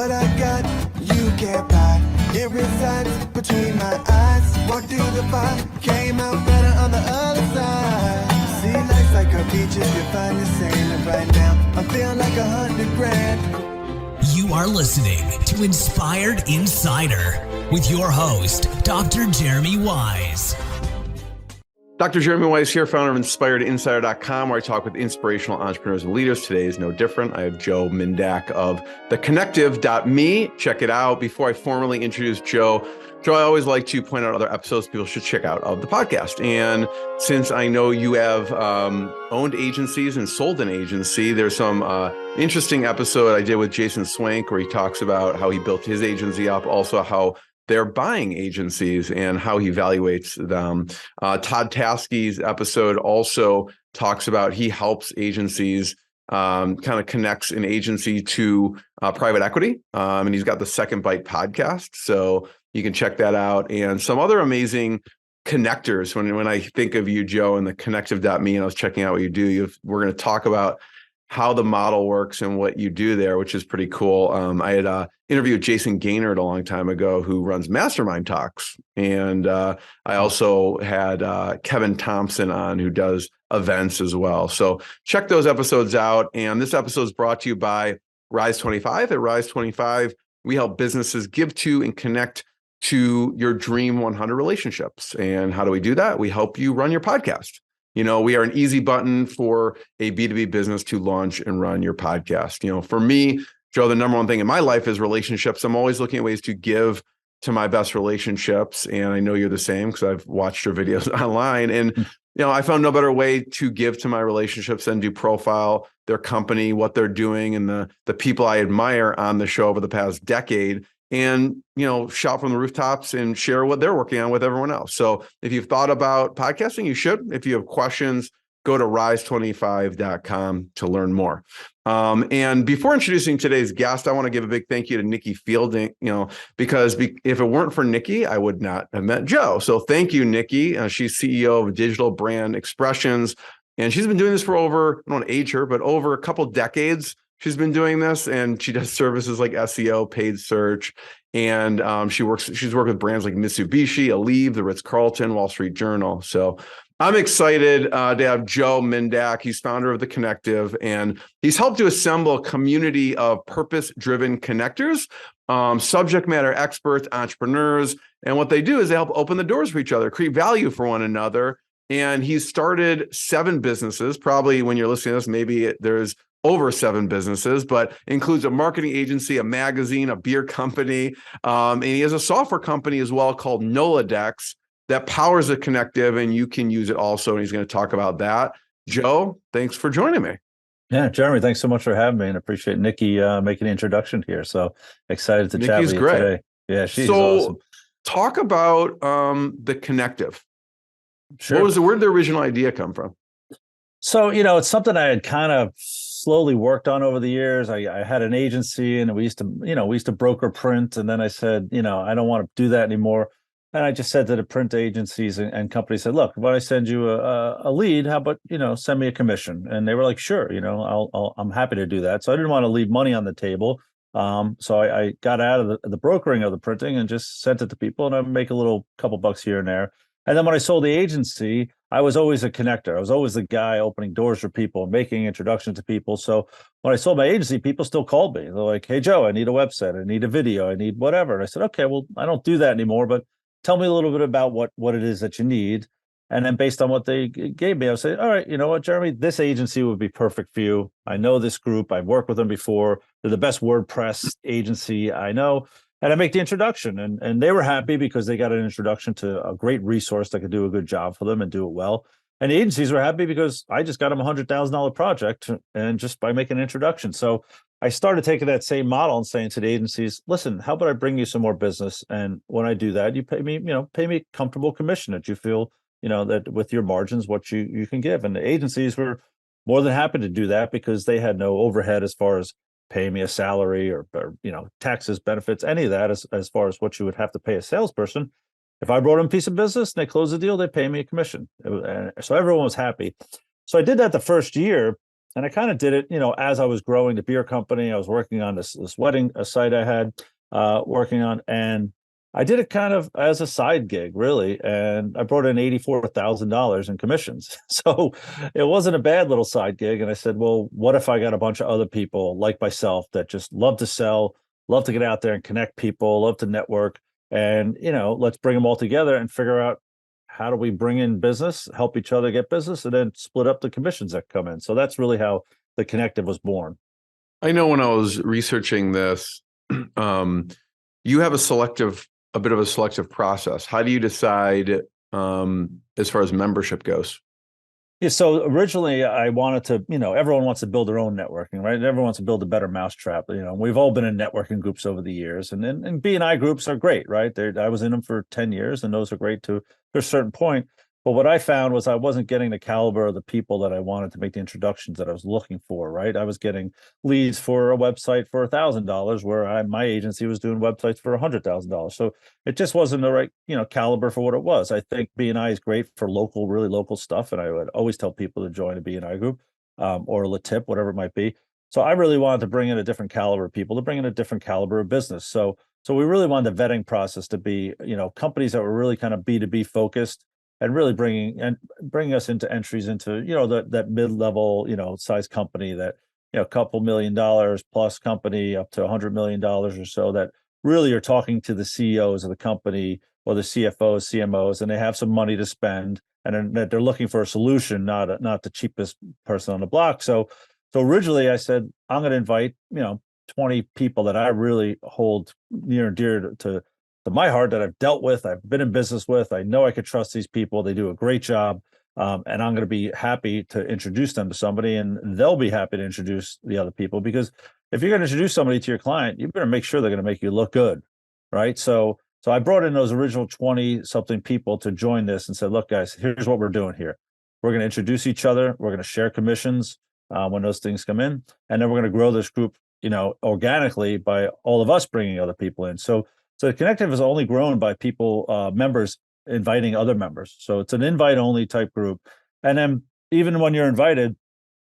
What I got, you can't buy. It resides between my eyes. Walked through the fire, came out better on the other side. See, life's like a beach if you find the sand. And right now, I'm feeling like 100 grand. You are listening to Inspired Insider with your host, Dr. Jeremy Weisz. Dr. Jeremy Weisz here, founder of InspiredInsider.com, where I talk with inspirational entrepreneurs and leaders. Today is no different. I have Joe Mindak of theconnective.me. Check it out. Before I formally introduce Joe, I always like to point out other episodes people should check out of the podcast. And since I know you have owned agencies and sold an agency, there's some interesting episode I did with Jason Swank where he talks about how he built his agency up, also how they're buying agencies and how he evaluates them. Todd Taskey's episode also talks about he helps agencies, kind of connects an agency to private equity. And he's got the Second Bite podcast. So you can check that out. And some other amazing connectors. When I think of you, Joe, and the connective.me, and I was checking out what you do, we're going to talk about how the model works and what you do there, which is pretty cool. I had interviewed Jason Gaynard a long time ago, who runs Mastermind Talks. And I also had Kevin Thompson on, who does events as well. So check those episodes out. And this episode is brought to you by Rise 25. At Rise 25, we help businesses give to and connect to your dream 100 relationships. And how do we do that? We help you run your podcast. You know, we are an easy button for a B2B business to launch and run your podcast. You know, for me, Joe, the number one thing in my life is relationships. I'm always looking at ways to give to my best relationships. And I know you're the same because I've watched your videos online. And, you know, I found no better way to give to my relationships than to profile their company, what they're doing, and the people I admire on the show over the past decade. And, you know, shout from the rooftops and share what they're working on with everyone else. So if you've thought about podcasting, you should. If you have questions, go to rise25.com to learn more. And before introducing today's guest, I want to give a big thank you to Nikki Fielding, you know, because if it weren't for Nikki, I would not have met Joe. So thank you, Nikki. She's CEO of Digital Brand Expressions. And she's been doing this for over, I don't want to age her, but over a couple decades. She's been doing this, and she does services like SEO, paid search, and she's worked with brands like Mitsubishi, Aleve, the Ritz-Carlton, Wall Street Journal. So I'm excited to have Joe Mindak. He's founder of The Connective, and he's helped to assemble a community of purpose-driven connectors, subject matter experts, entrepreneurs, and what they do is they help open the doors for each other, create value for one another. And he's started 7 businesses. Probably when you're listening to this, maybe there's over 7 businesses, but includes a marketing agency, a magazine, a beer company. And he has a software company as well called Noladex that powers the Connective, and you can use it also. And he's going to talk about that. Joe, thanks for joining me. Yeah, Jeremy, thanks so much for having me, and appreciate Nikki making the introduction here. So excited to chat with you great. Today. Yeah, she's awesome. Talk about the Connective. Sure. Where did the original idea come from? So, you know, it's something I had kind of slowly worked on over the years. I had an agency, and we used to broker print. And then I said, you know, I don't want to do that anymore. And I just said to the print agencies and companies, said, look, when I send you a lead, how about, you know, send me a commission? And they were like, sure, you know, I'm happy to do that. So I didn't want to leave money on the table. So I got out of the brokering of the printing and just sent it to people, and I make a couple bucks here and there. And then when I sold the agency, I was always a connector. I was always the guy opening doors for people and making introductions to people. So when I sold my agency, people still called me. They're like, hey, Joe, I need a website. I need a video. I need whatever. And I said, okay, well, I don't do that anymore, but tell me a little bit about what it is that you need. And then based on what they gave me, I would say, all right, you know what, Jeremy, this agency would be perfect for you. I know this group. I've worked with them before. They're the best WordPress agency I know. And I make the introduction, and they were happy because they got an introduction to a great resource that could do a good job for them and do it well. And the agencies were happy because I just got them a $100,000 project, and just by making an introduction. So I started taking that same model and saying to the agencies, listen, how about I bring you some more business? And when I do that, you pay me a comfortable commission that you feel, you know, that with your margins, what you can give. And the agencies were more than happy to do that because they had no overhead as far as paying me a salary or you know, taxes, benefits, any of that as far as what you would have to pay a salesperson. If I brought them a piece of business and they closed the deal, they pay me a commission. So everyone was happy. So I did that the first year, And I kind of did it, as I was growing the beer company. I was working on this wedding a site I had working on, and I did it kind of as a side gig, really. And I brought in $84,000 in commissions. So it wasn't a bad little side gig. And I said, well, what if I got a bunch of other people like myself that just love to sell, love to get out there and connect people, love to network, and let's bring them all together and figure out how do we bring in business, help each other get business, and then split up the commissions that come in. So that's really how the Connective was born. I know when I was researching this, you have a bit of a selective process. How do you decide as far as membership goes? Yeah, so originally I wanted to, everyone wants to build their own networking, right? Everyone wants to build a better mousetrap. We've all been in networking groups over the years, and B&I groups are great, right? I was in them for 10 years, and those are great to a certain point. But what I found was I wasn't getting the caliber of the people that I wanted to make the introductions that I was looking for, right? I was getting leads for a website for $1,000, where my agency was doing websites for $100,000. So it just wasn't the right, caliber for what it was. I think B&I is great for local, really local stuff, and I would always tell people to join a B&I group or a LaTip, whatever it might be. So I really wanted to bring in a different caliber of people, to bring in a different caliber of business. So we really wanted the vetting process to be, companies that were really kind of B2B focused, and really bringing us into entries into that mid-level size company that a couple $1 million plus company up to $100 million or so, that really are talking to the CEOs of the company or the CFOs, CMOs, and they have some money to spend, and that they're looking for a solution, not the cheapest person on the block. So originally I said, I'm going to invite 20 people that I really hold near and dear to my heart, that I've dealt with, I've been in business with. I know I could trust these people. They do a great job. And I'm going to be happy to introduce them to somebody, and they'll be happy to introduce the other people. Because if you're going to introduce somebody to your client, you better make sure they're going to make you look good, right? So I brought in those original 20 something people to join this and said, look, guys, here's what we're doing here. We're going to introduce each other. We're going to share commissions when those things come in. And then we're going to grow this group, organically, by all of us bringing other people in. So the Connective is only grown by people, members inviting other members. So it's an invite only type group. And then even when you're invited,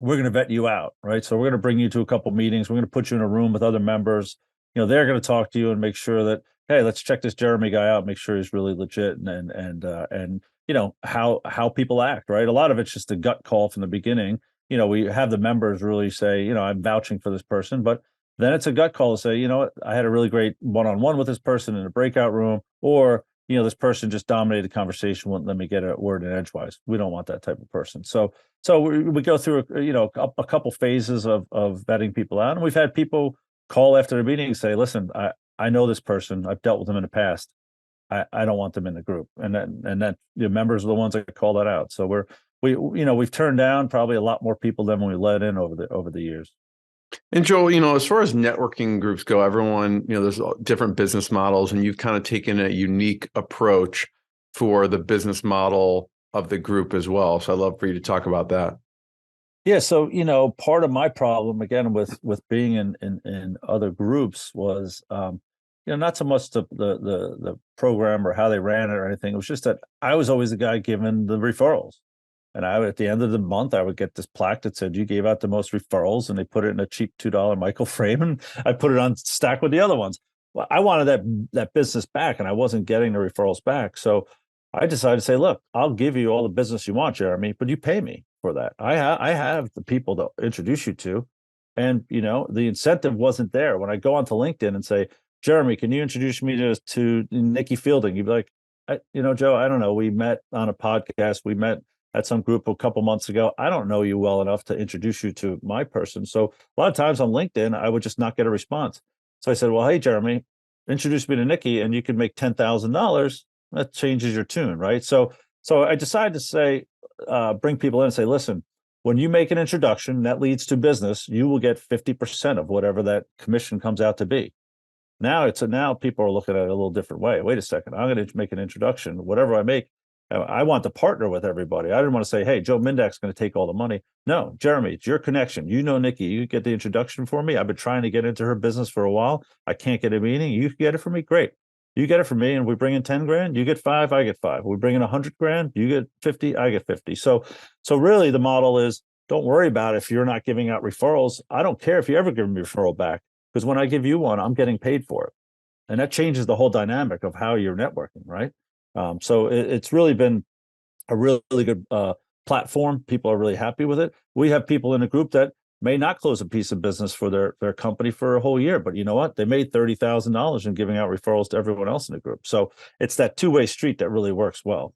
we're going to vet you out, right? So we're going to bring you to a couple meetings. We're going to put you in a room with other members. They're going to talk to you and make sure that, hey, let's check this Jeremy guy out, make sure he's really legit, and how people act, right? A lot of it's just a gut call from the beginning. We have the members really say, I'm vouching for this person, but then it's a gut call to say, you know what, I had a really great one-on-one with this person in a breakout room, or, this person just dominated the conversation, wouldn't let me get a word in edgewise. We don't want that type of person. So we go through, a couple phases of vetting people out. And we've had people call after the meeting and say, listen, I know this person. I've dealt with them in the past. I don't want them in the group. And that members are the ones that call that out. So we've turned down probably a lot more people than we let in over the years. And Joel, as far as networking groups go, everyone, there's different business models, and you've kind of taken a unique approach for the business model of the group as well. So I'd love for you to talk about that. Yeah. So, part of my problem, again, with being in other groups was, not so much the program or how they ran it or anything. It was just that I was always the guy giving the referrals. And at the end of the month, I would get this plaque that said, you gave out the most referrals, and they put it in a cheap $2 Michael frame, and I put it on stack with the other ones. Well, I wanted that business back, and I wasn't getting the referrals back. So I decided to say, look, I'll give you all the business you want, Jeremy, but you pay me for that. I have the people to introduce you to. And, the incentive wasn't there. When I go onto LinkedIn and say, Jeremy, can you introduce me to Nikki Fielding? You'd be like, Joe, I don't know. We met on a podcast. We met at some group a couple months ago. I don't know you well enough to introduce you to my person. So a lot of times on LinkedIn, I would just not get a response. So I said, well, hey, Jeremy, introduce me to Nikki, and you can make $10,000. That changes your tune, right? So I decided to say, bring people in and say, listen, when you make an introduction that leads to business, you will get 50% of whatever that commission comes out to be. Now people are looking at it a little different way. Wait a second, I'm going to make an introduction. Whatever I make, I want to partner with everybody. I didn't want to say, hey, Joe Mindak's going to take all the money. No, Jeremy, it's your connection. Nikki, you get the introduction for me. I've been trying to get into her business for a while. I can't get a meeting. You get it for me. Great. You get it for me, and we bring in 10 grand. You get 5, I get 5. We bring in 100 grand. You get 50, I get 50. So really the model is don't worry about it if you're not giving out referrals. I don't care if you ever give me a referral back, because when I give you one, I'm getting paid for it. And that changes the whole dynamic of how you're networking, right? So it's really been a really good platform. People are really happy with it. We have people in the group that may not close a piece of business for their company for a whole year, but you know what? They made $30,000 in giving out referrals to everyone else in the group. So it's that two-way street that really works well.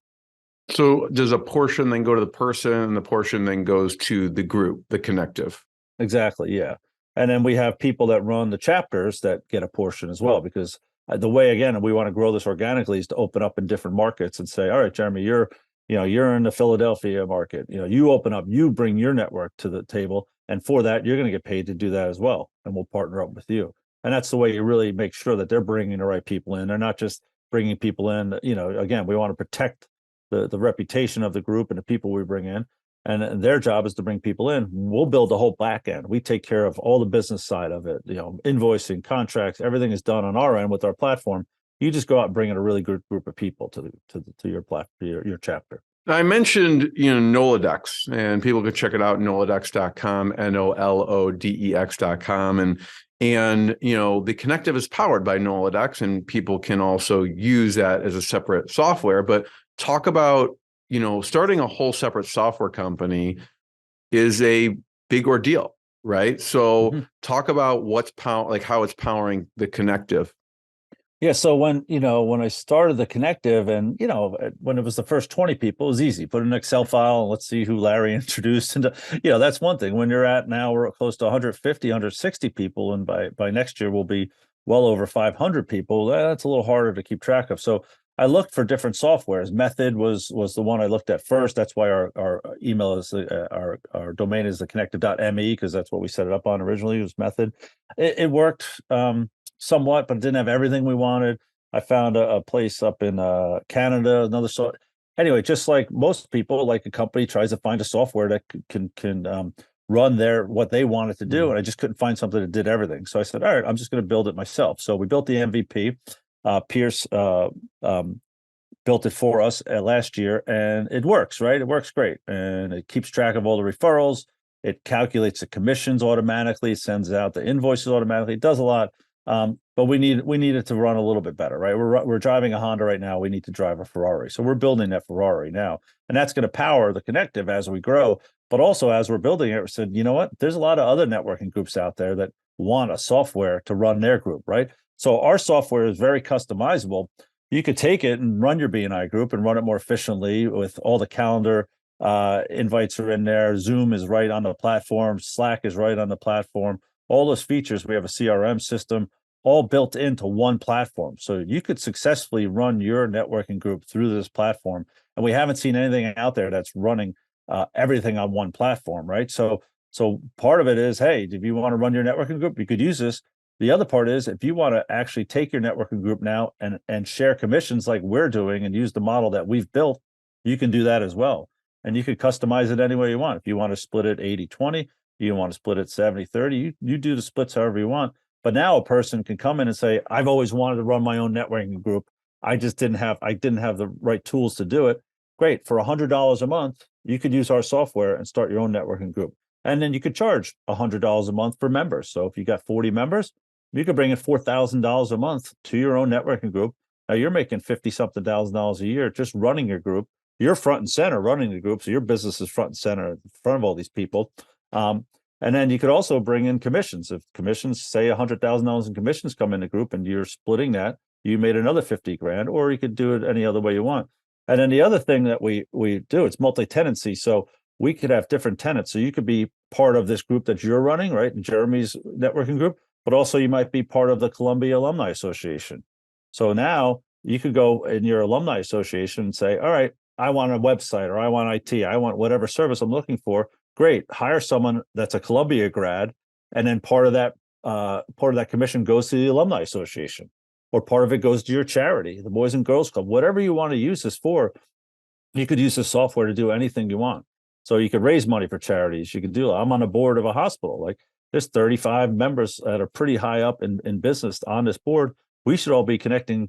So does a portion then go to the person, and the portion then goes to the group, the connective? Exactly, yeah. And then we have people that run the chapters that get a portion as well, because the way, again, we want to grow this organically is to open up in different markets and say, all right, Jeremy, you're in the Philadelphia market. You open up, you bring your network to the table, and for that, you're going to get paid to do that as well, and we'll partner up with you. And that's the way you really make sure that they're bringing the right people in. They're not just bringing people in. Again, we want to protect the reputation of the group and the people we bring in. And their job is to bring people in. We'll build the whole back end. We take care of all the business side of it. Invoicing, contracts, everything is done on our end with our platform. You just go out and bring in a really good group of people to your platform, your chapter. I mentioned, Nolodex, and people can check it out, nolodex.com, NOLODEX.com. And the Connective is powered by Nolodex, and people can also use that as a separate software. But talk about, starting a whole separate software company is a big ordeal, right? So talk about how it's powering the Connective. Yeah. So when I started the Connective, and when it was the first 20 people, it was easy. Put an Excel file and let's see who Larry introduced. And that's one thing. When you're now we're close to 150, 160 people, and by next year we'll be well over 500 people. That's a little harder to keep track of. So I looked for different softwares. Method was the one I looked at first. That's why our email is our domain is the connective.me, because that's what we set it up on originally. It was Method. It worked somewhat, but it didn't have everything we wanted. I found a place up in Canada, another anyway, just like most people, like a company tries to find a software that can run what they wanted to do, and I just couldn't find something that did everything. So I said, all right, I'm just going to build it myself. So we built the MVP. Pierce built it for us last year, and it works, right? It works great, and it keeps track of all the referrals. It calculates the commissions automatically, sends out the invoices automatically. It does a lot. But we need it to run a little bit better, right? We're driving a Honda right now. We need to drive a Ferrari. So we're building that Ferrari now, and that's going to power the Connective as we grow. But also as we're building it, we said, you know what? There's a lot of other networking groups out there that want a software to run their group, right? So our software is very customizable. You could take it and run your BNI group and run it more efficiently with all the calendar invites are in there. Zoom is right on the platform. Slack is right on the platform. All those features. We have a CRM system all built into one platform. So you could successfully run your networking group through this platform. And we haven't seen anything out there that's running everything on one platform, right? So part of it is, hey, if you want to run your networking group, you could use this. The other part is, if you want to actually take your networking group now and share commissions like we're doing and use the model that we've built, you can do that as well. And you could customize it any way you want. If you want to split it 80-20, you want to split it 70-30, you do the splits however you want. But now a person can come in and say, I've always wanted to run my own networking group. I didn't have the right tools to do it. Great. For $100 a month, you could use our software and start your own networking group. And then you could charge $100 a month for members. So if you got 40 members, you could bring in $4,000 a month to your own networking group. Now you're making $50-something thousand a year just running your group. You're front and center running the group. So your business is front and center in front of all these people. And then you could also bring in commissions. If commissions, say $100,000 in commissions come in the group and you're splitting that, you made another 50 grand, or you could do it any other way you want. And then the other thing that we do, it's multi-tenancy. So we could have different tenants. So you could be part of this group that you're running, right? Jeremy's networking group, but also you might be part of the Columbia Alumni Association. So now you could go in your alumni association and say, all right, I want a website, or I want IT, I want whatever service I'm looking for. Great. Hire someone that's a Columbia grad, and then part of that commission goes to the Alumni Association, or part of it goes to your charity, the Boys and Girls Club, whatever you want to use this for. You could use this software to do anything you want. So you could raise money for charities. You could do. I'm on the board of a hospital. Like, there's 35 members that are pretty high up in business on this board. We should all be connecting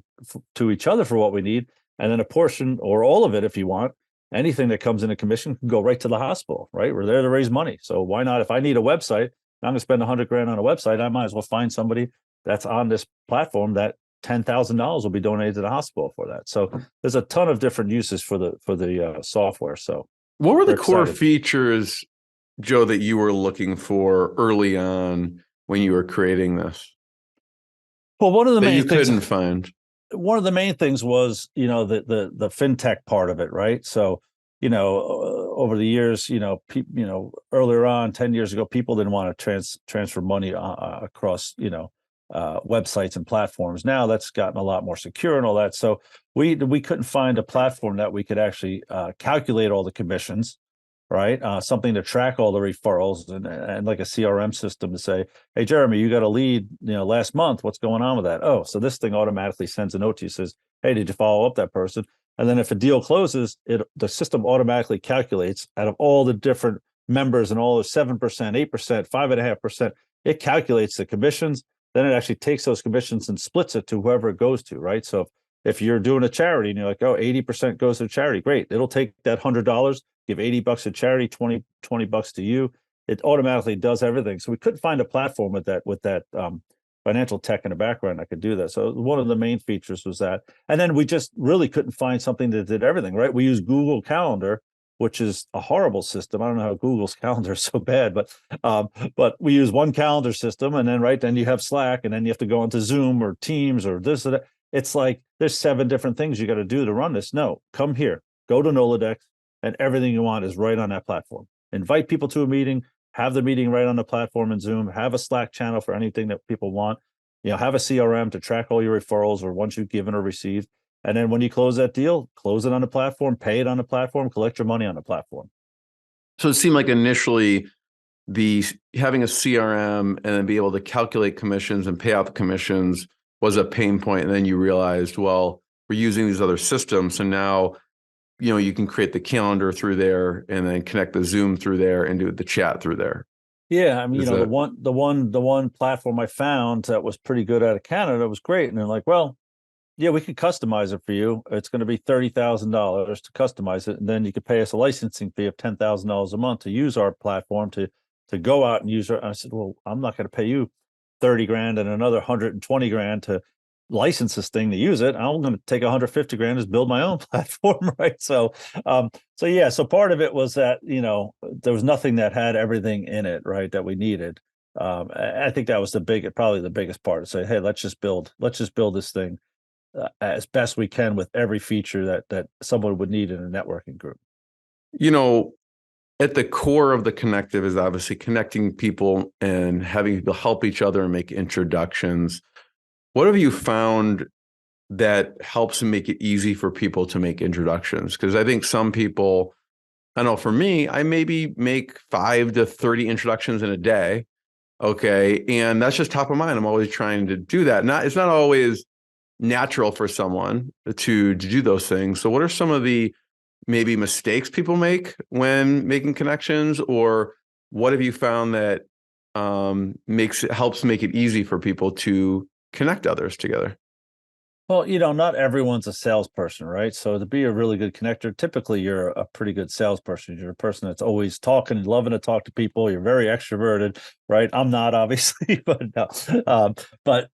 to each other for what we need, and then a portion or all of it, if you want, anything that comes in a commission can go right to the hospital, right? We're there to raise money. So why not? If I need a website, I'm going to spend $100,000 on a website, I might as well find somebody that's on this platform that $10,000 will be donated to the hospital for that. So there's a ton of different uses for the software. So what were the we're core excited. features, Joe, that you were looking for early on when you were creating this Well, one of the that main you things couldn't find? one of the main things was, the fintech part of it, right? So, over the years, earlier on, 10 years ago, people didn't want to transfer money across, websites and platforms. Now that's gotten a lot more secure and all that. So we couldn't find a platform that we could actually calculate all the commissions, right? Something to track all the referrals and like a CRM system to say, hey, Jeremy, you got a lead, last month. What's going on with that? Oh, so this thing automatically sends a note to you, says, hey, did you follow up that person? And then if a deal closes, the system automatically calculates out of all the different members and all the 7%, 8%, 5.5%, it calculates the commissions. Then it actually takes those commissions and splits it to whoever it goes to, right? So if you're doing a charity and you're like, oh, 80% goes to charity, great. It'll take that $100, give $80 to charity, 20 bucks to you. It automatically does everything. So we couldn't find a platform with that financial tech in the background that could do that. So one of the main features was that. And then we just really couldn't find something that did everything, right? We use Google Calendar, which is a horrible system. I don't know how Google's calendar is so bad, but we use one calendar system, and then you have Slack, and then you have to go into Zoom or Teams or this or that. It's like there's 7 different things you got to do to run this. No, come here, go to Nolodex, and everything you want is right on that platform. Invite people to a meeting, have the meeting right on the platform in Zoom, have a Slack channel for anything that people want, have a CRM to track all your referrals or once you've given or received. And then when you close that deal, close it on the platform, pay it on the platform, collect your money on the platform. So it seemed like initially the having a CRM and then be able to calculate commissions and pay out the commissions was a pain point. And then you realized, well, we're using these other systems. So now, you can create the calendar through there and then connect the Zoom through there and do the chat through there. Yeah, I mean, the one platform I found that was pretty good out of Canada was great. And they're like, well, yeah, we could customize it for you. It's going to be $30,000 to customize it, and then you could pay us a licensing fee of $10,000 a month to use our platform to go out and use it. And I said, well, I'm not going to pay you $30,000 and another $120,000 to license this thing to use it. I'm going to take $150,000 and just build my own platform, right? So part of it was that there was nothing that had everything in it, right, that we needed. I think that was probably the biggest part. To say, hey, let's just build this thing as best we can with every feature that someone would need in a networking group. At the core of the connective is obviously connecting people and having people help each other and make introductions. What have you found that helps make it easy for people to make introductions? Because I think some people, I know for me, I maybe make 5 to 30 introductions in a day. Okay. And that's just top of mind. I'm always trying to do that. It's not always natural for someone to do those things. So what are some of the maybe mistakes people make when making connections, or what have you found that helps make it easy for people to connect others together? Well, not everyone's a salesperson, right? So to be a really good connector, typically you're a pretty good salesperson. You're a person that's always talking and loving to talk to people. You're very extroverted, right? I'm not, obviously, but no. But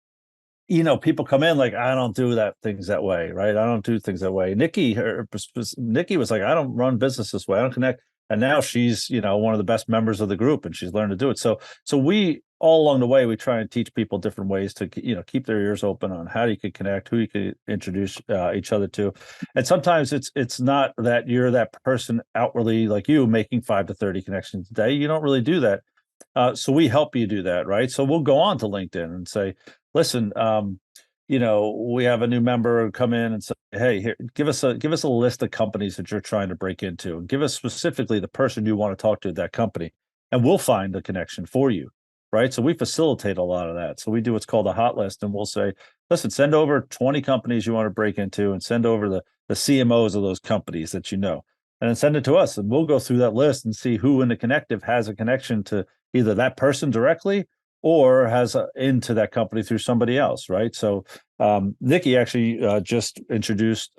people come in like, I don't do things that way, right? I don't do things that way. Nikki was like, I don't run business this way. I don't connect. And now she's, one of the best members of the group, and she's learned to do it. So we all along the way, we try and teach people different ways to, keep their ears open on how you could connect, who you could introduce each other to. And sometimes it's not that you're that person outwardly like you making 5 to 30 connections a day. You don't really do that. So we help you do that, right? So we'll go on to LinkedIn and say, listen, we have a new member come in and say, hey, here, give us a list of companies that you're trying to break into, and give us specifically the person you want to talk to at that company, and we'll find the connection for you, right? So we facilitate a lot of that. So we do what's called a hot list, and we'll say, listen, send over 20 companies you want to break into, and send over the CMOs of those companies that and then send it to us, and we'll go through that list and see who in the connective has a connection to either that person directly or has into that company through somebody else, right? So Nikki actually just introduced,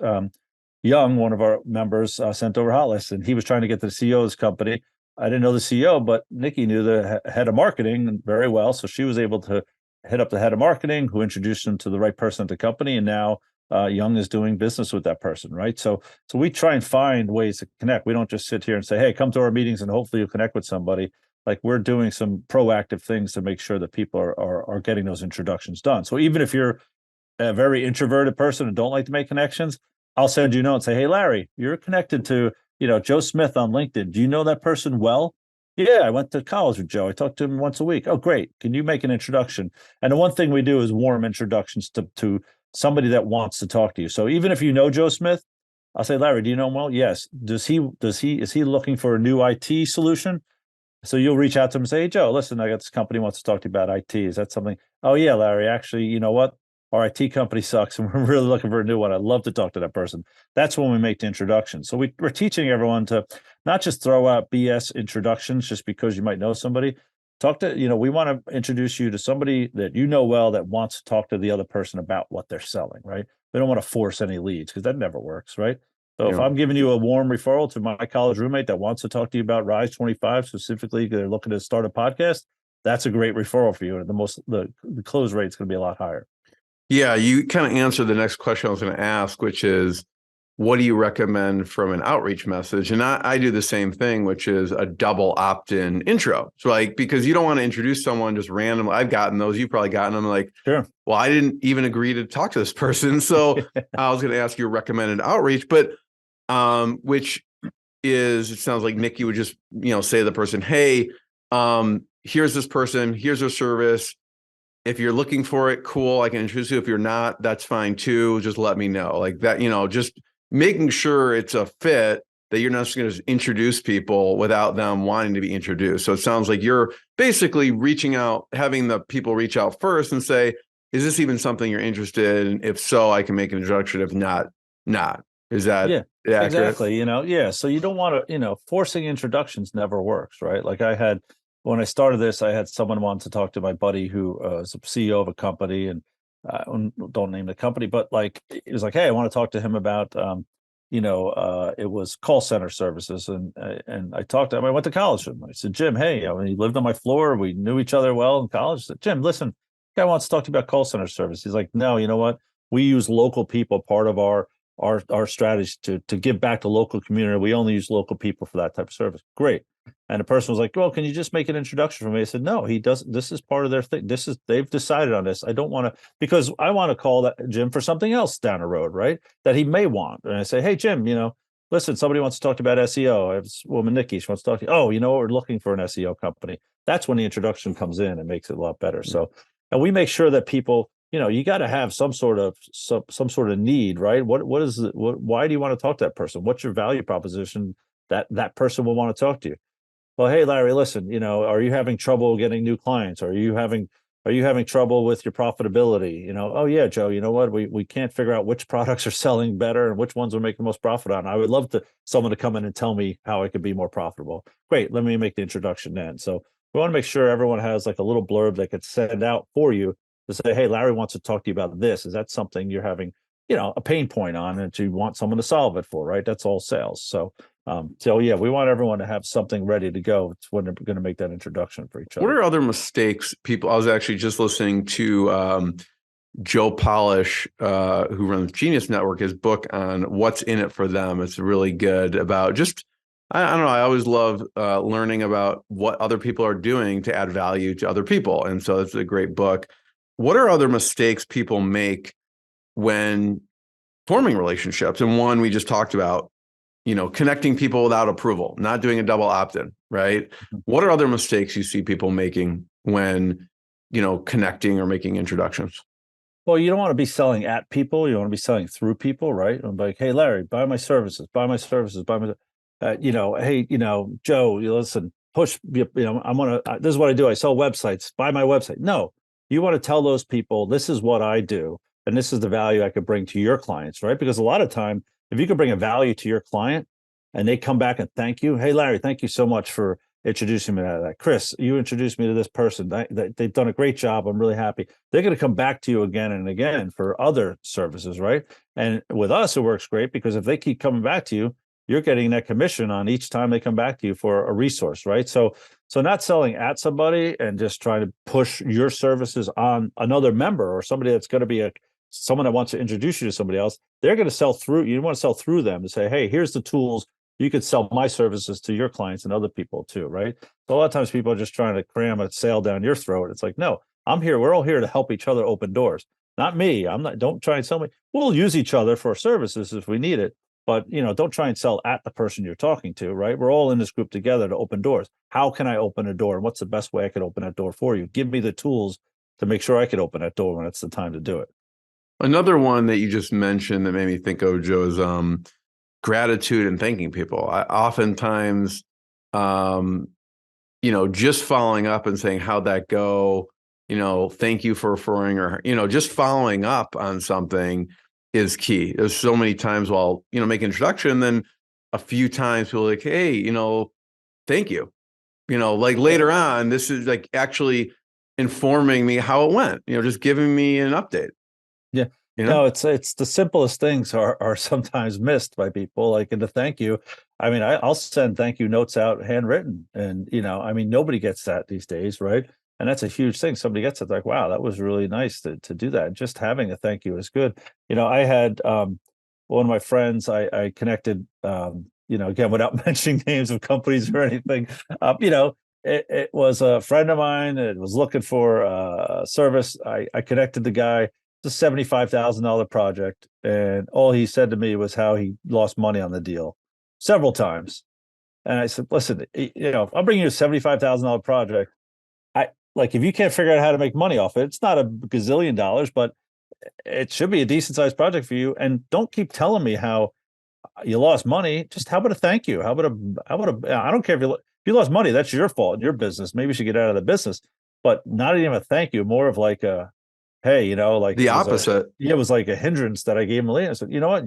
Young, one of our members, sent over a hot list, and he was trying to get to the CEO of his company. I didn't know the CEO, but Nikki knew the head of marketing very well. So she was able to hit up the head of marketing, who introduced him to the right person at the company. And now Young is doing business with that person, right? So we try and find ways to connect. We don't just sit here and say, hey, come to our meetings and hopefully you'll connect with somebody. Like, we're doing some proactive things to make sure that people are getting those introductions done. So even if you're a very introverted person and don't like to make connections, I'll send you a note and say, hey, Larry, you're connected to, Joe Smith on LinkedIn. Do you know that person well? Yeah, I went to college with Joe. I talk to him once a week. Oh, great. Can you make an introduction? And the one thing we do is warm introductions to somebody that wants to talk to you. So even if you know Joe Smith, I'll say, Larry, do you know him well? Yes. Is he looking for a new IT solution? So you'll reach out to him and say, hey, Joe, listen, I got this company wants to talk to you about IT. Is that something? Oh, yeah, Larry, actually, you know what? Our IT company sucks and we're really looking for a new one. I'd love to talk to that person. That's when we make the introduction. So we're teaching everyone to not just throw out BS introductions just because you might know somebody. We want to introduce you to somebody that you know well that wants to talk to the other person about what they're selling, right? We don't want to force any leads because that never works, right? So if I'm giving you a warm referral to my college roommate that wants to talk to you about Rise 25, specifically, they're looking to start a podcast, that's a great referral for you. And the close rate is going to be a lot higher. Yeah, you kind of answered the next question I was going to ask, which is, what do you recommend from an outreach message? And I do the same thing, which is a double opt-in intro. So because you don't want to introduce someone just randomly. I've gotten those. You've probably gotten them. Sure. Well, I didn't even agree to talk to this person. So I was going to ask you a recommended outreach, but which is, it sounds like Nikki would just, say to the person, hey, here's this person, here's their service. If you're looking for it, cool, I can introduce you. If you're not, that's fine too. Just let me know. Like that, just making sure it's a fit, that you're not just going to introduce people without them wanting to be introduced. So it sounds like you're basically reaching out, having the people reach out first and say, is this even something you're interested in? If so, I can make an introduction. If not. Is that accurate? Exactly? So you don't want to, forcing introductions never works, right? Like when I started this, I had someone want to talk to my buddy who is a CEO of a company, and don't name the company, but it was like, hey, I want to talk to him about, it was call center services, and I talked to him. I went to college with him. I said, Jim, hey, he lived on my floor. We knew each other well in college. I said, Jim, listen, guy wants to talk to you about call center service. He's like, no, you know what? We use local people, part of our strategy to give back to local community. We only use local people for that type of service. Great. And the person was like, well, can you just make an introduction for me? I said, no, he doesn't. This is part of their thing. They've decided on this. I don't want to, because I want to call that Jim for something else down the road, right? That he may want. And I say, hey, Jim, listen, somebody wants to talk to you about SEO. I have this woman, Nikki, she wants to talk to you. Oh, we're looking for an SEO company. That's when the introduction comes in and makes it a lot better. Mm-hmm. So, and we make sure that people, you got to have some sort of need, right? Why do you want to talk to that person? What's your value proposition that person will want to talk to you? Well, hey, Larry, listen, are you having trouble getting new clients? Are you having trouble with your profitability? Oh yeah, Joe, you know what? We can't figure out which products are selling better and which ones will make the most profit on. I would love someone to come in and tell me how I could be more profitable. Great. Let me make the introduction then. So we want to make sure everyone has like a little blurb they could send out for you to say, hey, Larry wants to talk to you about this. Is that something you're having, a pain point on and you want someone to solve it for, right? That's all sales. So yeah, we want everyone to have something ready to go. It's when they're going to make that introduction for each other. What are other mistakes people? I was actually just listening to Joe Polish, who runs Genius Network, his book on what's in it for them. It's really good about just, I don't know, I always love learning about what other people are doing to add value to other people. And so it's a great book. What are other mistakes people make when forming relationships? And one we just talked about, connecting people without approval, not doing a double opt-in, right? Mm-hmm. What are other mistakes you see people making when, connecting or making introductions? Well, you don't want to be selling at people. You want to be selling through people, right? I'm like, hey, Larry, buy my services, buy my, hey, Joe, listen, push, this is what I do. I sell websites, buy my website. No, you want to tell those people, this is what I do. And this is the value I could bring to your clients, right? Because a lot of time, if you can bring a value to your client and they come back and thank you, hey, Larry, thank you so much for, introducing me to that. Chris, you introduced me to this person. They've done a great job. I'm really happy. They're going to come back to you again and again for other services, right? And with us, it works great because if they keep coming back to you, you're getting that commission on each time they come back to you for a resource, right? So not selling at somebody and just trying to push your services on another member or somebody that's going to be someone that wants to introduce you to somebody else. They're going to sell through. You want to sell through them to say, hey, here's the tools. You could sell my services to your clients and other people too, right? So a lot of times people are just trying to cram a sale down your throat. It's like, no, I'm here. We're all here to help each other open doors. Not me. I'm not. Don't try and sell me. We'll use each other for services if we need it. But, don't try and sell at the person you're talking to, right? We're all in this group together to open doors. How can I open a door? And what's the best way I could open that door for you? Give me the tools to make sure I could open that door when it's the time to do it. Another one that you just mentioned that made me think of, Joe, is gratitude and thanking people. I oftentimes, just following up and saying, how'd that go? Thank you for referring, or, just following up on something is key. There's so many times while, make an introduction, then a few times people are like, hey, thank you. Like later on, this is like actually informing me how it went, just giving me an update. Yeah. No, it's the simplest things are sometimes missed by people, like in the thank you. I mean, I'll send thank you notes out handwritten, and nobody gets that these days, right? And that's a huge thing. Somebody gets it, like, wow, that was really nice to do that. Just having a thank you is good. I had one of my friends, I connected, again, without mentioning names of companies or anything, it was a friend of mine that was looking for a service. I connected the guy. It's a $75,000 project. And all he said to me was how he lost money on the deal several times. And I said, listen, I'm bringing you a $75,000 project. If you can't figure out how to make money off it, it's not a gazillion dollars, but it should be a decent sized project for you. And don't keep telling me how you lost money. Just how about a thank you? How about I don't care if you lost money, that's your fault, your business. Maybe you should get out of the business, but not even a thank you, more of like a, hey, like the opposite. It was like a hindrance that I gave him later. I said, you know what,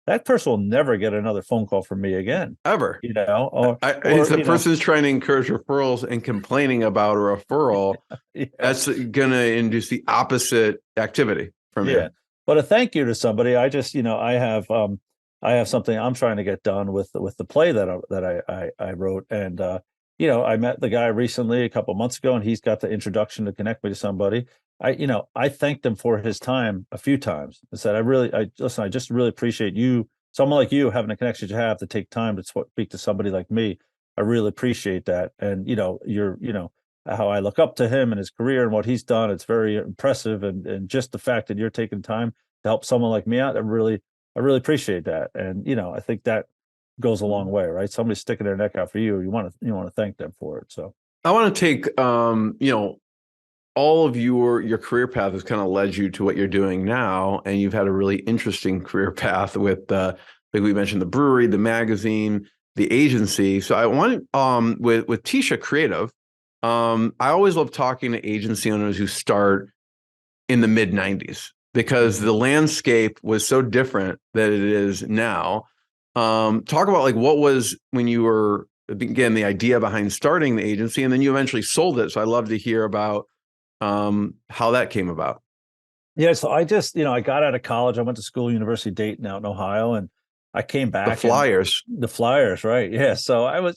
that person will never get another phone call from me again. Ever. Or the person's trying to encourage referrals and complaining about a referral. Yeah. That's going to induce the opposite activity from you. But a thank you to somebody. I just, I have something I'm trying to get done with the play that I wrote. And, I met the guy recently a couple of months ago, and he's got the introduction to connect me to somebody. I thanked him for his time a few times. I said, I just really appreciate you, someone like you, having the connections you have to take time to speak to somebody like me. I really appreciate that. And, you're, how I look up to him and his career and what he's done. It's very impressive. And just the fact that you're taking time to help someone like me out, I really appreciate that. And, I think that goes a long way, right? Somebody's sticking their neck out for you. You want to thank them for it. So I want to take, all of your career path has kind of led you to what you're doing now. And you've had a really interesting career path with, like we mentioned, the brewery, the magazine, the agency. So I want, with Tisha Creative, I always love talking to agency owners who start in the mid 90s, because the landscape was so different than it is now. Talk about like what was when you were, again, the idea behind starting the agency, and then you eventually sold it. So I'd love to hear about how that came about. Yeah, so I just, I got out of college. I went to school, University of Dayton out in Ohio, and I came back. The Flyers, right? Yeah. So I was,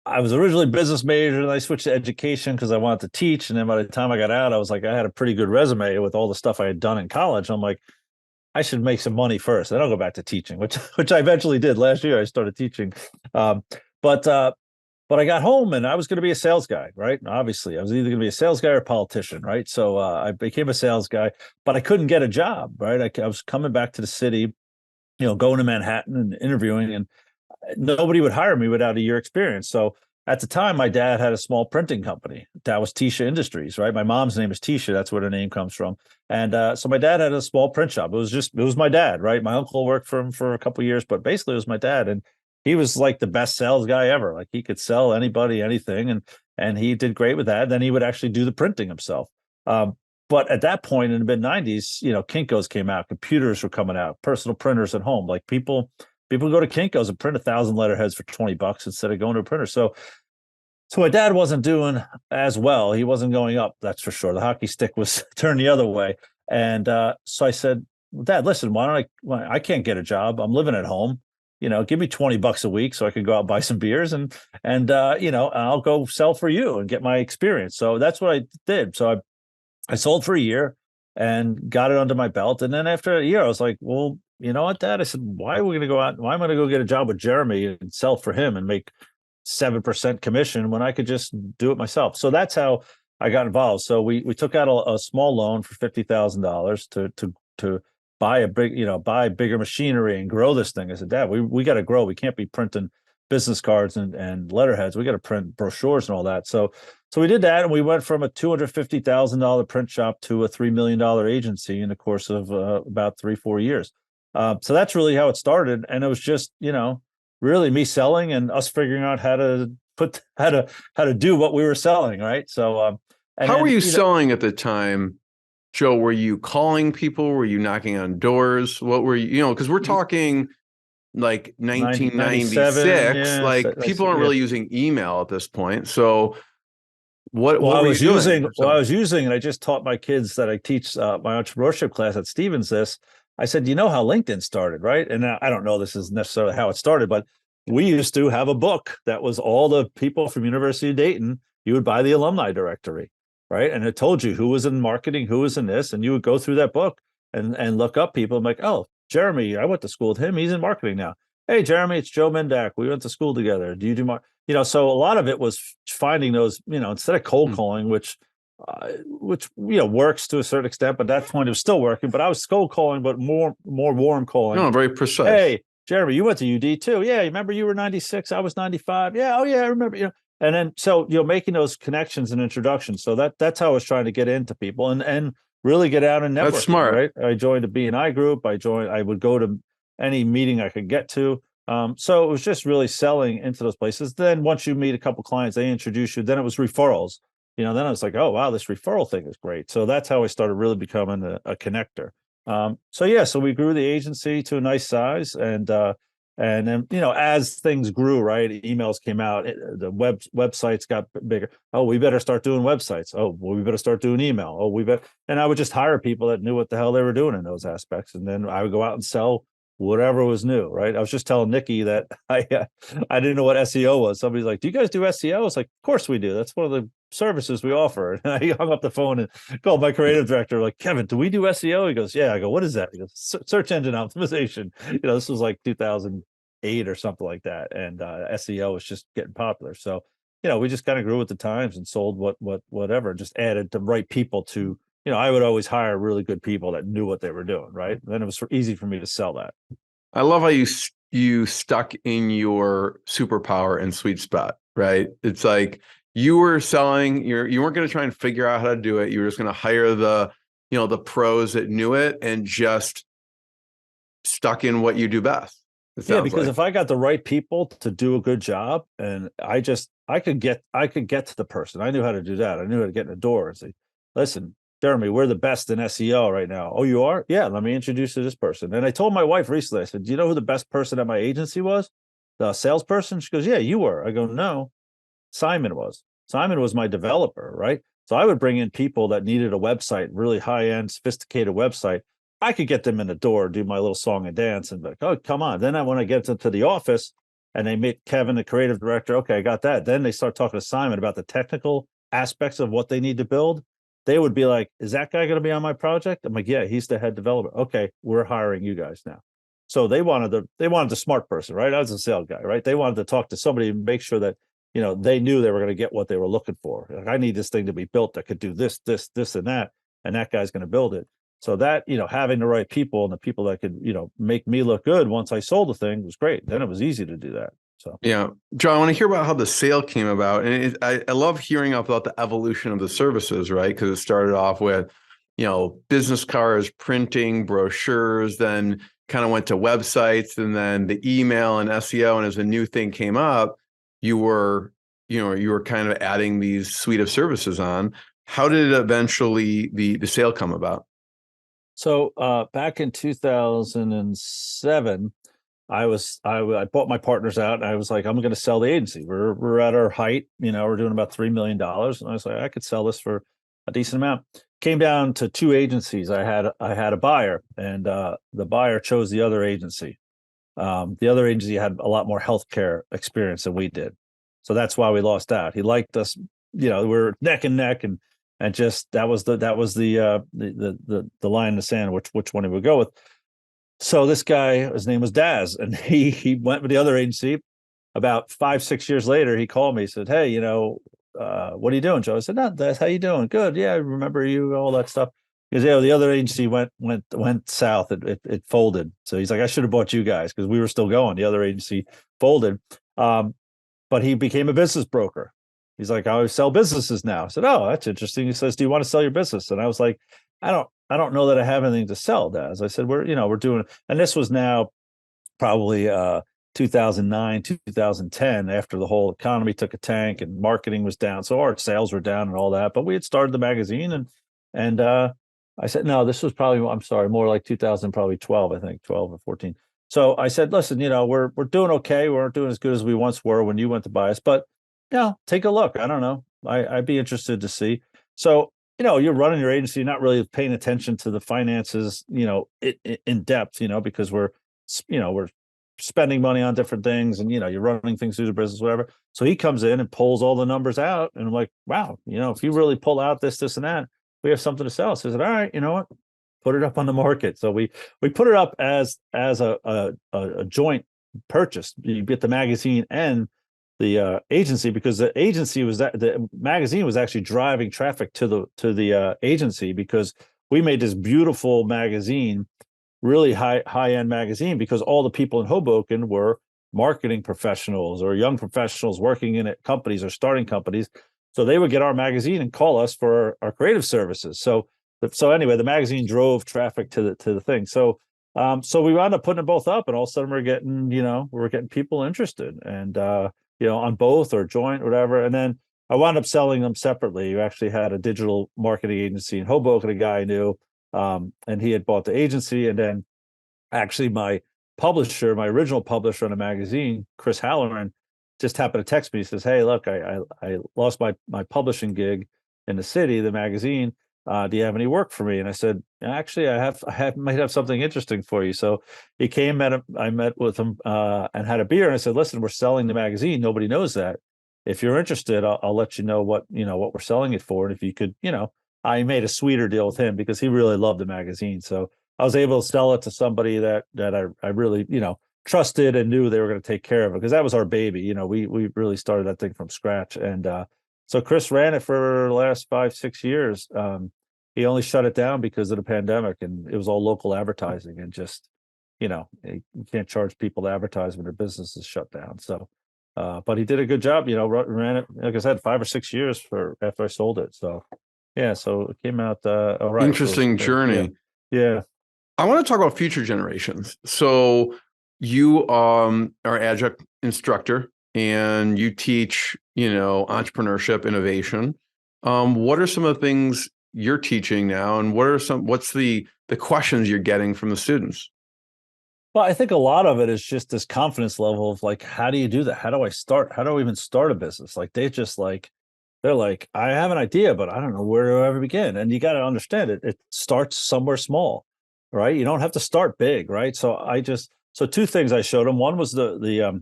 I was originally business major, and I switched to education because I wanted to teach. And then by the time I got out, I was like, I had a pretty good resume with all the stuff I had done in college. I'm like, I should make some money first, then I'll go back to teaching, which I eventually did. Last year I started teaching, but I got home and I was going to be a sales guy, right? Obviously, I was either going to be a sales guy or a politician, right? So I became a sales guy, but I couldn't get a job, right? I was coming back to the city, going to Manhattan and interviewing, and nobody would hire me without a year experience. So at the time, my dad had a small printing company. That was Tisha Industries, right? My mom's name is Tisha. That's where her name comes from. And so my dad had a small print shop. It was my dad, right? My uncle worked for him for a couple of years, but basically it was my dad. And he was like the best sales guy ever. Like he could sell anybody, anything. And he did great with that. Then he would actually do the printing himself. But at that point in the mid 90s, Kinko's came out, computers were coming out, personal printers at home. Like people People go to Kinko's and print 1,000 letterheads for $20 instead of going to a printer. So my dad wasn't doing as well. He wasn't going up, that's for sure. The hockey stick was turned the other way. And so I said, Dad, listen, I can't get a job. I'm living at home. Give me $20 a week so I could go out and buy some beers and I'll go sell for you and get my experience. So that's what I did. So I sold for a year and got it under my belt. And then after a year, I was like, well, you know what, Dad? I said, why are we going to go out? Why am I going to go get a job with Jeremy and sell for him and make 7% commission when I could just do it myself? So that's how I got involved. So we took out a small loan for $50,000 to buy buy bigger machinery and grow this thing. I said, Dad, we got to grow. We can't be printing business cards and letterheads. We got to print brochures and all that. So we did that, and we went from a $250,000 print shop to a $3 million agency in the course of about 3-4 years. So that's really how it started, and it was just really me selling and us figuring out how to do what we were selling, right? So how were you selling at the time, Joe? Were you calling people? Were you knocking on doors? What were you? Because we're talking like 1996, like people aren't really using email at this point. So what were you doing? I was using, and I just taught my kids that I teach my entrepreneurship class at Stevens this. I said, you know how LinkedIn started, right? And I don't know this is necessarily how it started, but we used to have a book that was all the people from University of Dayton. You would buy the alumni directory, right? And it told you who was in marketing, who was in this, and you would go through that book and look up people. I'm like, oh, Jeremy, I went to school with him. He's in marketing now. Hey, Jeremy, it's Joe Mindak. We went to school together. Do you do so a lot of it was finding those, instead of cold calling, which works to a certain extent, but at that point it was still working. But I was cold calling, but more warm calling. No, very precise. Hey, Jeremy, you went to UD too. Yeah, you remember you were 96, I was 95. Yeah, oh yeah, I remember. And then so making those connections and introductions. So that's how I was trying to get into people and really get out and network. That's smart, right? I joined a B&I group. I would go to any meeting I could get to. So it was just really selling into those places. Then once you meet a couple clients, they introduce you. Then it was referrals. Then I was like, oh wow, this referral thing is great. So that's how I started really becoming a connector. So we grew the agency to a nice size, and then as things grew, right, emails came out, the websites got bigger. Oh, we better start doing websites. Oh, well, we better start doing email. Oh, and I would just hire people that knew what the hell they were doing in those aspects, and then I would go out and sell whatever was new, right? I was just telling Nikki that I didn't know what SEO was. Somebody's like, do you guys do SEO? I was like, of course we do. That's one of the services we offer. And I hung up the phone and called my creative director, like, Kevin, do we do SEO? He goes, yeah. I go, what is that? He goes, search engine optimization. This was like 2008 or something like that. And SEO was just getting popular. So, we just kind of grew with the times and sold whatever, just added the right people to, I would always hire really good people that knew what they were doing, right? And then it was easy for me to sell that. I love how you stuck in your superpower and sweet spot, right? It's like you were selling, you weren't going to try and figure out how to do it. You were just going to hire the pros that knew it and just stuck in what you do best. Yeah, because if I got the right people to do a good job, and I could get to the person. I knew how to do that. I knew how to get in the door and say, listen, Jeremy, we're the best in SEO right now. Oh, you are? Yeah, let me introduce you to this person. And I told my wife recently, I said, do you know who the best person at my agency was? The salesperson? She goes, yeah, you were. I go, no, Simon was. Simon was my developer, right? So I would bring in people that needed a website, really high-end, sophisticated website. I could get them in the door, do my little song and dance, and be like, oh, come on. Then when I get them to the office and they meet Kevin, the creative director, okay, I got that. Then they start talking to Simon about the technical aspects of what they need to build. They would be like, is that guy going to be on my project? I'm like, yeah, he's the head developer. Okay, we're hiring you guys now. So they wanted the smart person, right? I was a sales guy, right? They wanted to talk to somebody and make sure that, they knew they were going to get what they were looking for. Like, I need this thing to be built that could do this, and that guy's going to build it. So that, having the right people and the people that could, make me look good once I sold the thing was great. Then it was easy to do that. So, yeah, John, I want to hear about how the sale came about. And I love hearing about the evolution of the services, right? Because it started off with, business cards, printing, brochures, then kind of went to websites, and then the email and SEO. And as a new thing came up, you were kind of adding these suite of services on. How did it eventually the sale come about? So back in 2007, I bought my partners out, and I was like, I'm going to sell the agency. We're at our height, we're doing about $3 million. And I was like, I could sell this for a decent amount. Came down to two agencies. I had a buyer, and the buyer chose the other agency. The other agency had a lot more healthcare experience than we did. So that's why we lost out. He liked us, we're neck and neck, and just that was the line in the sand, which one he would go with. So this guy, his name was Daz, and he went with the other agency. About 5-6 years later, he called me. He said, "Hey, what are you doing, Joe?" I said, "No, Daz, how you doing? Good. Yeah, I remember you, all that stuff." Because the other agency went south. It folded. So he's like, "I should have bought you guys because we were still going." The other agency folded, but he became a business broker. He's like, "I sell businesses now." I said, "Oh, that's interesting." He says, "Do you want to sell your business?" And I was like, I don't know that I have anything to sell, Daz. I said, we're doing," and this was now probably 2009, 2010, after the whole economy took a tank and marketing was down. So our sales were down and all that, but we had started the magazine, and I said, no, this was probably, I'm sorry, more like 2000, probably 12, I think 12 or 14. So I said, listen, we're doing okay. We weren't doing as good as we once were when you went to buy us, but take a look. I don't know. I'd be interested to see. So, you're running your agency, not really paying attention to the finances, in depth, because we're spending money on different things, and you're running things through the business, whatever. So he comes in and pulls all the numbers out, and I'm like, wow, if you really pull out this and that, we have something to sell. So I said, all right, you know what? Put it up on the market. So we put it up as a joint purchase. You get the magazine and the agency, because the agency the magazine was actually driving traffic to the agency, because we made this beautiful magazine, really high end magazine, because all the people in Hoboken were marketing professionals or young professionals working in companies or starting companies. So they would get our magazine and call us for our creative services. So anyway, the magazine drove traffic to the thing. So we wound up putting them both up, and all of a sudden we're getting people interested, and on both or joint, whatever. And then I wound up selling them separately. We actually had a digital marketing agency in Hoboken, a guy I knew, and he had bought the agency. And then actually my original publisher on the magazine, Chris Halloran, just happened to text me. He says, "Hey, look, I lost my publishing gig in the city, the magazine. Do you have any work for me?" And I said, "Actually, I might have something interesting for you." So he came, I met with him and had a beer. And I said, "Listen, we're selling the magazine. Nobody knows that. If you're interested, I'll let you know what we're selling it for. And if you could, I made a sweeter deal with him because he really loved the magazine. So I was able to sell it to somebody that I really, trusted and knew they were going to take care of it, because that was our baby. We really started that thing from scratch. And so Chris ran it for the last 5-6 years. He only shut it down because of the pandemic, and it was all local advertising, and just, you can't charge people to advertise when their business is shut down. So, but he did a good job, ran it, like I said, 5 or 6 years after I sold it. So, yeah, so it came out all right. Interesting journey. Yeah. I want to talk about future generations. So you are adjunct instructor, and you teach, entrepreneurship, innovation. What are some of the things you're teaching now, and what's the questions you're getting from the students? Well, I think a lot of it is just this confidence level of like, how do you do that? How do I start? How do I even start a business? Like they're like, I have an idea, but I don't know where to ever begin. And you got to understand it. It starts somewhere small, right? You don't have to start big, right? So two things I showed them. One was the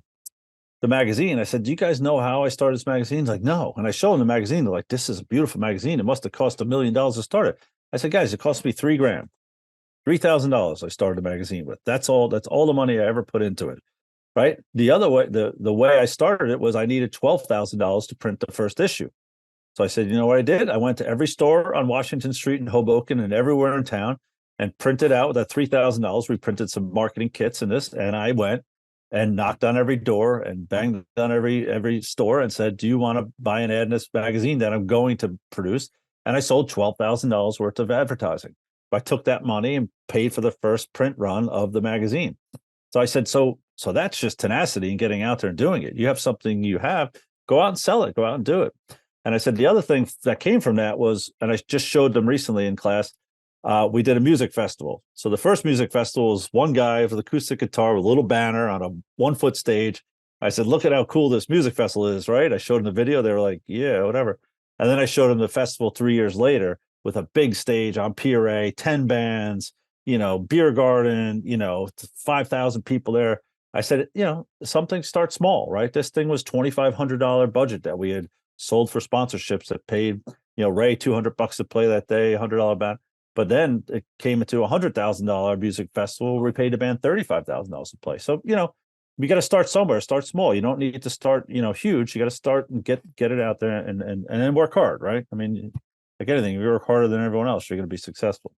magazine. I said, "Do you guys know how I started this magazine?" He's like, "No." And I showed them the magazine. They're like, "This is a beautiful magazine. It must have cost $1 million to start it." I said, "Guys, it cost me $3,000, $3,000. I started the magazine with. That's all the money I ever put into it." Right. The other way, the way I started it was I needed $12,000 to print the first issue. So I said, you know what I did? I went to every store on Washington Street in Hoboken and everywhere in town and printed out that $3,000. We printed some marketing kits and I went and knocked on every door and banged on every store and said, "Do you want to buy an ad in this magazine that I'm going to produce?" And I sold $12,000 worth of advertising. I took that money and paid for the first print run of the magazine. So I said, so that's just tenacity and getting out there and doing it. You have something go out and sell it, go out and do it. And I said, the other thing that came from that was, and I just showed them recently in class, we did a music festival. So the first music festival was one guy with an acoustic guitar with a little banner on a 1-foot stage. I said, look at how cool this music festival is, right? I showed them the video. They were like, yeah, whatever. And then I showed them the festival 3 years later with a big stage on Pier A, 10 bands, beer garden, 5,000 people there. I said, something starts small, right? This thing was $2,500 budget that we had sold for sponsorships that paid, Ray $200 to play that day, $100 band. But then it came into $100,000 music festival where we paid the band $35,000 to play. So, we got to start somewhere, start small. You don't need to start, huge. You got to start and get it out there and then work hard, right? I mean, like anything, if you work harder than everyone else, you're going to be successful.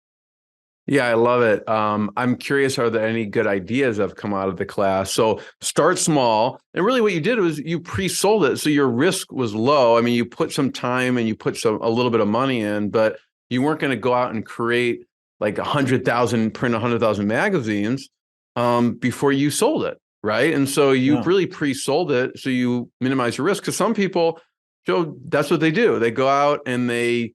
Yeah, I love it. I'm curious, are there any good ideas that have come out of the class? So start small. And really what you did was you pre-sold it. So your risk was low. I mean, you put some time and you put a little bit of money in, but you weren't going to go out and create like 100,000, print 100,000 magazines before you sold it, right? And so you really pre-sold it. So you minimize your risk. Because some people, Joe, that's what they do. They go out and they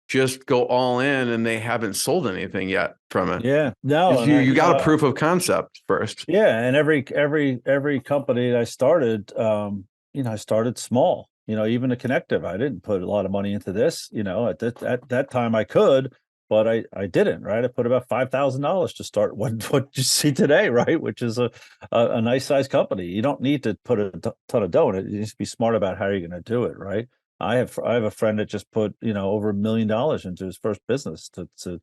just go all in and they haven't sold anything yet from it. Yeah, no, you got a proof of concept first. Yeah, and every company that I started, I started small. Even a connective, I didn't put a lot of money into this. At that time I could, but I didn't. Right, I put about $5,000 to start what you see today, right? Which is a nice size company. You don't need to put a ton of dough in it. You need to be smart about how you're going to do it, right? I have a friend that just put over $1 million into his first business to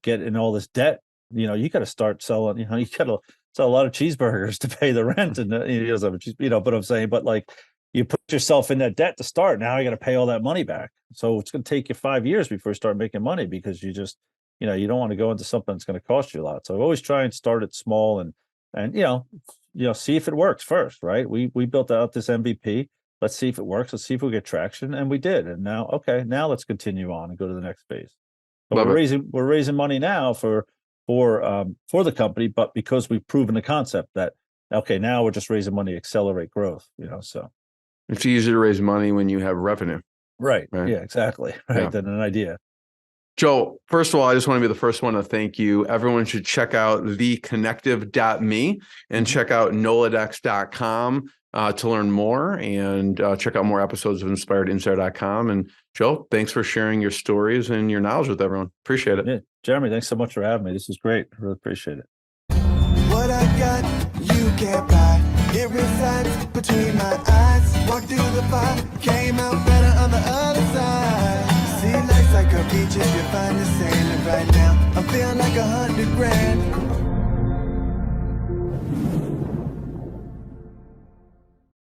get in all this debt. You got to start selling. You got to sell a lot of cheeseburgers to pay the rent, and But I'm saying, but like you put yourself in that debt to start. Now you got to pay all that money back. So it's going to take you 5 years before you start making money because you just you don't want to go into something that's going to cost you a lot. So I always try and start it small and see if it works first. Right? We built out this MVP. Let's see if it works. Let's see if we get traction. And we did. And now let's continue on and go to the next phase. But we're raising money now for the company, but because we've proven the concept that, now we're just raising money to accelerate growth, so. It's easier to raise money when you have revenue. Right. Yeah, exactly. Right. Yeah. Than an idea. Joe, first of all, I just want to be the first one to thank you. Everyone should check out theconnective.me and check out noladex.com. To learn more and check out more episodes of InspiredInsider.com. And Joe, thanks for sharing your stories and your knowledge with everyone. Appreciate it. Yeah, Jeremy, thanks so much for having me. This is great. I really appreciate it. What I got, you can't buy. It resides between my eyes. Walked through the fire, came out better on the other side. See, life's like a beach if you find the sailing right now. I'm feeling like 100 grand.